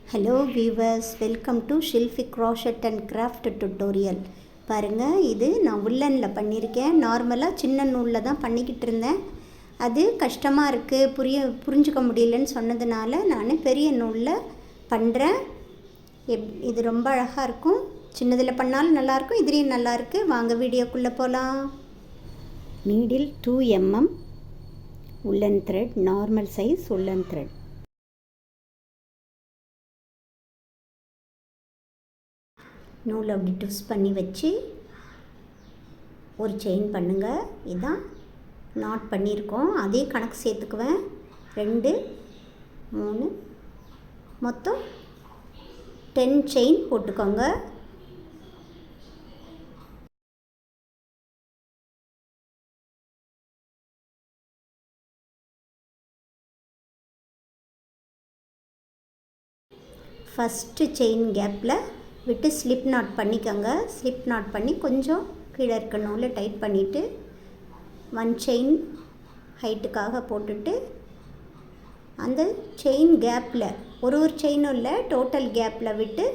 Hello viewers, welcome to ஷில்ஃபி crochet and craft tutorial. பாருங்கள், இது நான் உள்ளனில் பண்ணியிருக்கேன். நார்மலாக சின்ன நூலில் தான் பண்ணிக்கிட்டு இருந்தேன். அது கஷ்டமாக இருக்குது, புரிஞ்சுக்க முடியலன்னு சொன்னதுனால நான் பெரிய நூலில் பண்ணுறேன். இது ரொம்ப அழகாக இருக்கும். சின்னதில் பண்ணாலும் நல்லாயிருக்கும், இதுலேயும் நல்லாயிருக்கு. வாங்க வீடியோக்குள்ளே போகலாம். நீடில் 2 mm உள்ளன் த்ரெட், நார்மல் சைஸ் உள்ளன் த்ரெட். நூலை அப்படி ட்விஸ்ட் பண்ணி வச்சு ஒரு செயின் பண்ணுங்கள். இதுதான் நாட் பண்ணியிருக்கோம். அதே கணக்கு சேர்த்துக்குவேன். 2 3 மொத்தம் 10 செயின் போட்டுக்கோங்க. ஃபஸ்ட்டு செயின் கேப்பில் விட்டு ஸ்லிப் நாட் பண்ணிக்கோங்க. ஸ்லிப் நாட் பண்ணி கொஞ்சம் கீழே இருக்க நூலை டைட் பண்ணிவிட்டு 1 செயின் ஹைட்டுக்காக போட்டுட்டு அந்த செயின் கேப்பில் ஒரு செயினும் இல்லை, டோட்டல் கேப்பில் விட்டு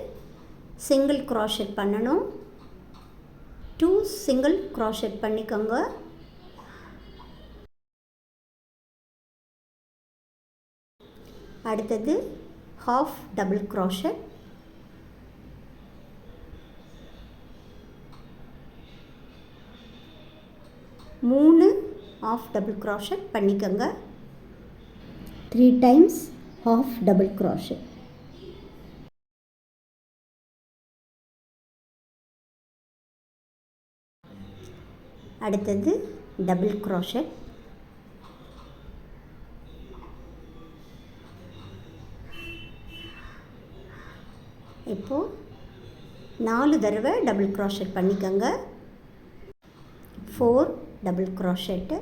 சிங்கிள் க்ராஷெட் பண்ணணும். 2 சிங்கிள் க்ராஷெட் பண்ணிக்கோங்க. அடுத்தது half டபுள் க்ராஷெட். மூணு half டபுள் க்ராஷெட் பண்ணிக்கோங்க. 3 times half டபுள் க்ராஷெட். அடுத்தது டபுள் க்ராஷெட். இப்போது 4 தடவை டபுள் க்ராஷெட் பண்ணிக்கோங்க. 4 டபுள் க்ராஷெட்டு.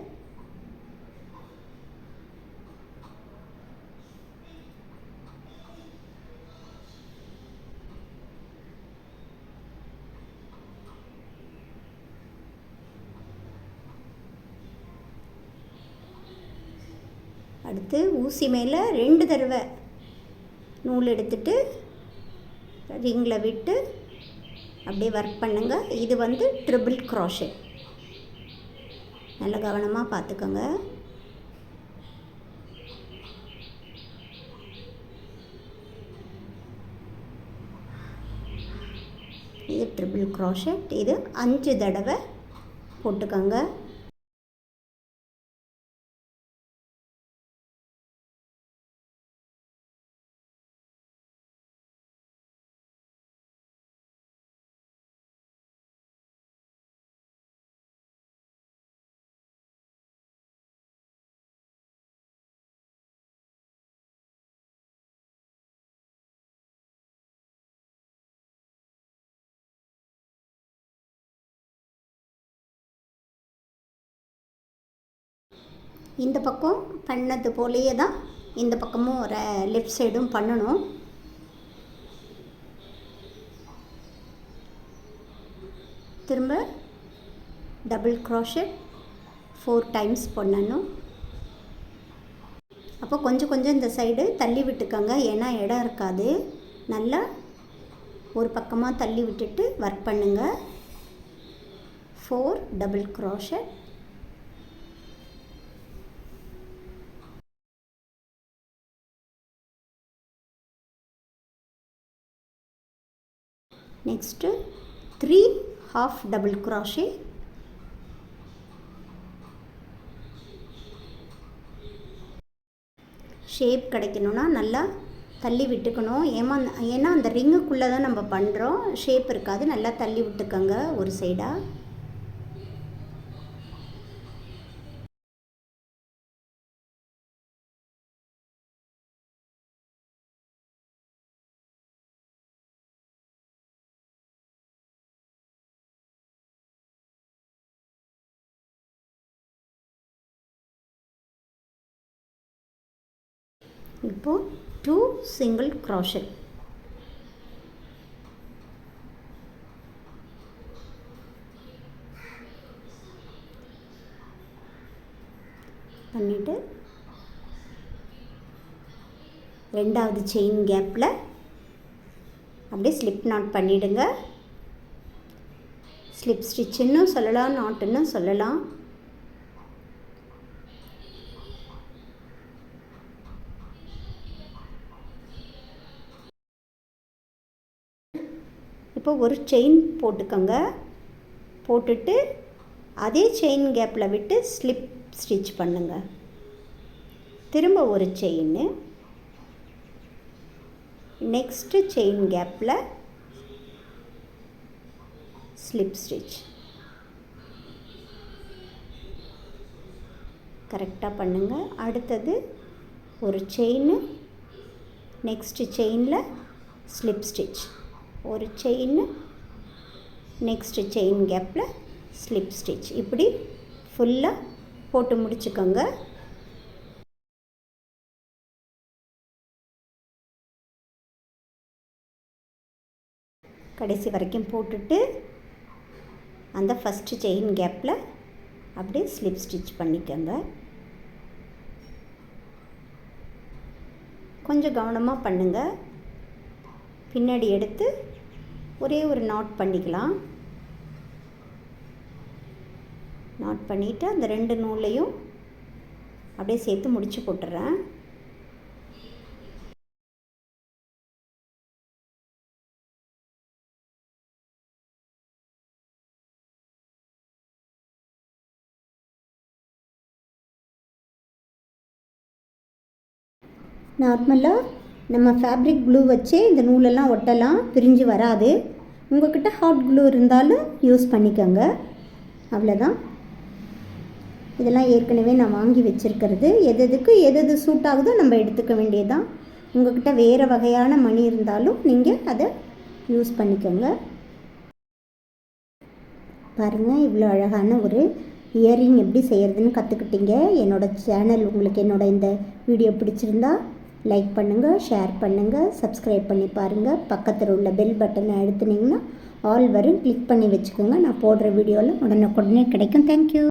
அடுத்து ஊசி மேலே 2 தடவை நூல் எடுத்துட்டு ரிங்கில் விட்டு அப்படியே ஒர்க் பண்ணுங்கள். இது வந்து ட்ரிபிள் க்ராஷெட். நல்ல கவனமாக பார்த்துக்கோங்க. இது ட்ரிபிள் க்ராஷெட். இது 5 தடவை போட்டுக்கோங்க. இந்த பக்கம் பண்ணது போலேயே தான் இந்த பக்கமும் லெஃப்ட் சைடும் பண்ணணும். திரும்ப டபுள் க்ராஷெட் 4 times பண்ணணும். அப்போ கொஞ்சம் கொஞ்சம் இந்த சைடு தள்ளி விட்டுக்கோங்க, ஏன்னா இடம் இருக்காது. நல்லா ஒரு பக்கமாக தள்ளி விட்டுட்டு ஒர்க் பண்ணுங்கள். 4 double crochet. Next 3 half double crochet. Shape கிடைக்கணுன்னா நல்லா தள்ளி விட்டுக்கணும். ஏன்னா அந்த ரிங்குக்குள்ளே தான் நம்ம பண்ணுறோம், ஷேப் இருக்காது. நல்லா தள்ளி விட்டுக்கோங்க ஒரு சைடாக. இப்போது 2 சிங்கிள் க்ராஷெட் பண்ணிவிட்டு ரெண்டாவது செயின் கேப்பில் அப்படியே ஸ்லிப் நாட் பண்ணிவிடுங்க. ஸ்லிப் ஸ்டிச்சுன்னு சொல்லலாம், நாட்டுன்னு சொல்லலாம். இப்போ ஒரு செயின் போட்டுக்கோங்க. போட்டுட்டு அதே செயின் கேப்பில் விட்டு ஸ்லிப் ஸ்டிச் பண்ணுங்க. திரும்ப ஒரு செயின், நெக்ஸ்ட்டு செயின் கேப்பில் ஸ்லிப் ஸ்டிச். கரெக்டாக பண்ணுங்கள். அடுத்தது ஒரு செயின், நெக்ஸ்ட்டு செயினில் ஸ்லிப் ஸ்டிச், ஒரு செயின், நெக்ஸ்ட்டு செயின் கேப்பில் ஸ்லிப் ஸ்டிச். இப்படி ஃபுல்லாக போட்டு முடிச்சுக்கோங்க. கடைசி வரைக்கும் போட்டுட்டு அந்த ஃபஸ்ட்டு செயின் கேப்பில் அப்படியே ஸ்லிப் ஸ்டிச் பண்ணிக்கோங்க. கொஞ்சம் கவனமாக பண்ணுங்கள். பின்னாடி எடுத்து ஒரே ஒரு நாட் பண்ணிக்கலாம். நாட் பண்ணிவிட்டு அந்த 2 நூலையும் அப்படியே சேர்த்து முடிச்சு போட்டுறேன். நார்மலாக நம்ம ஃபேப்ரிக் க்ளூ வச்சே இந்த நூலெல்லாம் ஒட்டலாம், பிரிஞ்சு வராது. உங்கள்கிட்ட ஹாட் க்ளூ இருந்தாலும் யூஸ் பண்ணிக்கோங்க. அவ்வளோதான். இதெல்லாம் ஏற்கனவே நான் வாங்கி வச்சுருக்கிறது. எதுக்கு எது சூட் ஆகுதோ நம்ம எடுத்துக்க வேண்டியதுதான். உங்கள்கிட்ட வேறு வகையான மணி இருந்தாலும் நீங்கள் அதை யூஸ் பண்ணிக்கோங்க. பாருங்கள், இவ்வளோ அழகான ஒரு இயரிங் எப்படி செய்கிறதுன்னு கற்றுக்கிட்டீங்க. என்னோடய சேனல் உங்களுக்கு இந்த வீடியோ பிடிச்சிருந்தா லைக் பண்ணுங்கள், ஷேர் பண்ணுங்கள், சப்ஸ்கிரைப் பண்ணி பாருங்கள். பக்கத்தில் உள்ள பெல் பட்டனை அழுத்துனீங்கன்னா ஆல் வரும், கிளிக் பண்ணி வச்சுக்கோங்க. நான் போடுற வீடியோவில் உடனுக்குடனே கிடைக்கும். தேங்க்யூ.